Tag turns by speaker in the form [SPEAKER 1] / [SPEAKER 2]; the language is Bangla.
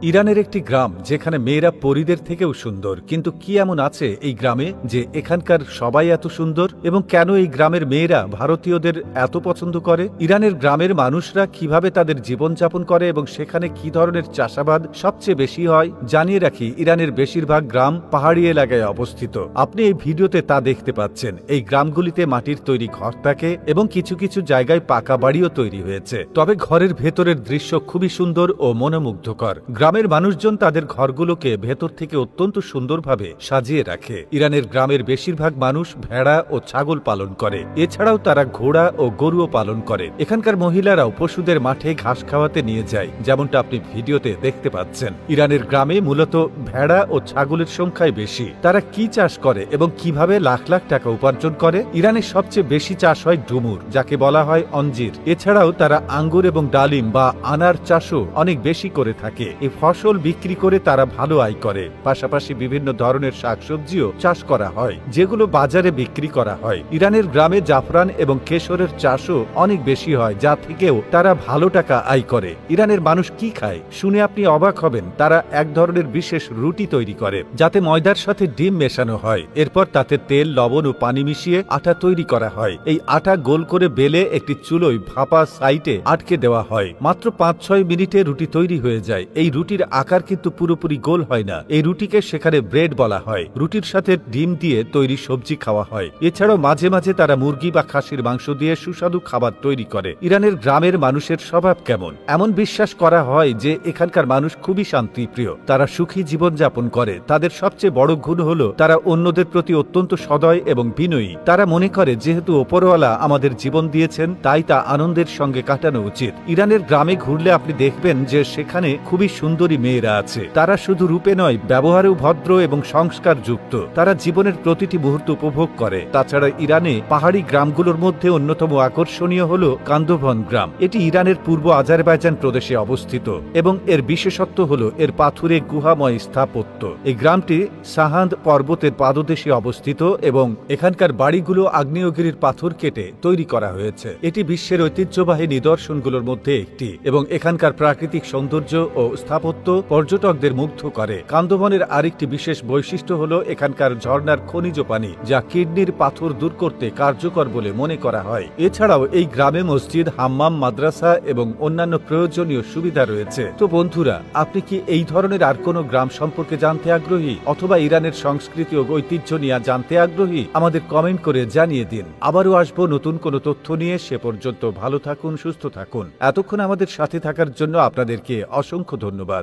[SPEAKER 1] ইরানের একটি গ্রাম যেখানে মেয়েরা পরীদের থেকেও সুন্দর, কিন্তু কি এমন আছে এই গ্রামে যে এখানকার সবাই এত সুন্দর এবং কেন এই গ্রামের মেয়েরা ভারতীয়দের এত পছন্দ করে? ইরানের গ্রামের মানুষরা কিভাবে তাদের জীবনযাপন করে এবং সেখানে কি ধরনের চাষাবাদ সবচেয়ে বেশি হয় জানিয়ে রাখি। ইরানের বেশিরভাগ গ্রাম পাহাড়ি এলাকায় অবস্থিত। আপনি এই ভিডিওতে তা দেখতে পাচ্ছেন। এই গ্রামগুলিতে মাটির তৈরি ঘর থাকে এবং কিছু কিছু জায়গায় পাকা বাড়িও তৈরি হয়েছে, তবে ঘরের ভেতরের দৃশ্য খুবই সুন্দর ও মনোমুগ্ধকর। গ্রামের মানুষজন তাদের ঘরগুলোকে ভেতর থেকে অত্যন্ত সুন্দরভাবে সাজিয়ে রাখে। ইরানের গ্রামের বেশিরভাগ মানুষ ভেড়া ও ছাগল পালন করে, এছাড়াও তারা ঘোড়া ও গরুও পালন করে। এখানকার মহিলারাও পশুদের মাঠে ঘাস খাওয়াতে নিয়ে যায়, যেমনটা আপনি ভিডিওতে দেখতে পাচ্ছেন। ইরানের গ্রামে মূলত ভেড়া ও ছাগলের সংখ্যাই বেশি। তারা কি চাষ করে এবং কিভাবে লাখ লাখ টাকা উপার্জন করে? ইরানের সবচেয়ে বেশি চাষ হয় ডুমুর, যাকে বলা হয় অঞ্জির। এছাড়াও তারা আঙ্গুর এবং ডালিম বা আনার চাষও অনেক বেশি করে থাকে। এই ফসল বিক্রি করে তারা ভালো আয় করে। পাশাপাশি বিভিন্ন ধরনের শাকসবজিও চাষ করা হয়, যেগুলো বাজারে বিক্রি করা হয়। ইরানের গ্রামে জাফরান এবং কেশরের চাষও অনেক বেশি হয়, যা থেকেও তারা ভালো টাকা আয় করে। ইরানের মানুষ কি খায় শুনে আপনি অবাক হবেন। তারা এক ধরনের বিশেষ রুটি তৈরি করে, যাতে ময়দার সাথে ডিম মেশানো হয়। এরপর তাতে তেল, লবণ ও পানি মিশিয়ে আটা তৈরি করা হয়। এই আটা গোল করে বেলে একটি চুলোয় ভাপা সাইটে আটকে দেওয়া হয়। মাত্র ৫-৬ মিনিটে রুটি তৈরি হয়ে যায়। এই রুটির আকার কিন্তু পুরোপুরি গোল হয় না। এই রুটিকে সেখানে ব্রেড বলা হয়। রুটির সাথে ডিম দিয়ে তৈরি সবজি খাওয়া হয়। এছাড়াও মাঝে মাঝে তারা মুরগি বা খাসির মাংস দিয়ে সুস্বাদু খাবার তৈরি করে। ইরানের গ্রামের মানুষের স্বভাব কেমন? এমন বিশ্বাস করা হয় যে এখানকার মানুষ খুবই শান্তিপ্রিয়। তারা সুখী জীবনযাপন করে। তাদের সবচেয়ে বড় গুণ হলো তারা অন্যদের প্রতি অত্যন্ত সদয় এবং বিনয়ী। তারা মনে করে যেহেতু ওপরওয়ালা আমাদের জীবন দিয়েছেন, তাই তা আনন্দের সঙ্গে কাটানো উচিত। ইরানের গ্রামে ঘুরলে আপনি দেখবেন যে সেখানে খুবই সুন্দরী মেয়েরা আছে। তারা শুধু রূপে নয়, ব্যবহারেও ভদ্র এবং সংস্কার যুক্ত। তারা জীবনের প্রতিটি মুহূর্ত উপভোগ করে। তাছাড়া ইরানে পাহাড়ি গ্রামগুলোর মধ্যে অন্যতম আকর্ষণীয় হল কান্দোভন গ্রাম। এটি ইরানের পূর্ব আজারবাইজান প্রদেশে অবস্থিত এবং এর বিশেষত্ব হল এর পাথুরে গুহাময় স্থাপত্য। এই গ্রামটি সাহান্দ পর্বতের পাদদেশে অবস্থিত এবং এখানকার বাড়িগুলো আগ্নেয়গিরির পাথর কেটে তৈরি করা হয়েছে। এটি বিশ্বের ঐতিহ্যবাহী নিদর্শনগুলোর মধ্যে একটি এবং এখানকার প্রাকৃতিক সৌন্দর্য ও স্থাপত্য পর্যটকদের মুগ্ধ করে। কান্দোভনের আরেকটি বিশেষ বৈশিষ্ট্য হল এখানকার ঝর্ণার খনিজ পানি, যা কিডনির পাথর দূর করতে কার্যকর বলে মনে করা হয়। এছাড়াও এই গ্রামে মসজিদ, হাম্মাম, মাদ্রাসা এবং অন্যান্য প্রয়োজনীয় সুবিধা রয়েছে। তো বন্ধুরা, আপনি কি এই ধরনের আর কোনো গ্রাম সম্পর্কে জানতে আগ্রহী অথবা ইরানের সংস্কৃতি ও ঐতিহ্য নিয়ে জানতে আগ্রহী? আমাদের কমেন্ট করে জানিয়ে দিন। আবারও আসবো নতুন কোনো তথ্য নিয়ে। সে পর্যন্ত ভালো থাকুন, সুস্থ থাকুন। এতক্ষণ আমাদের সাথে থাকার জন্য আপনাদেরকে অসংখ্য ধন্যবাদ।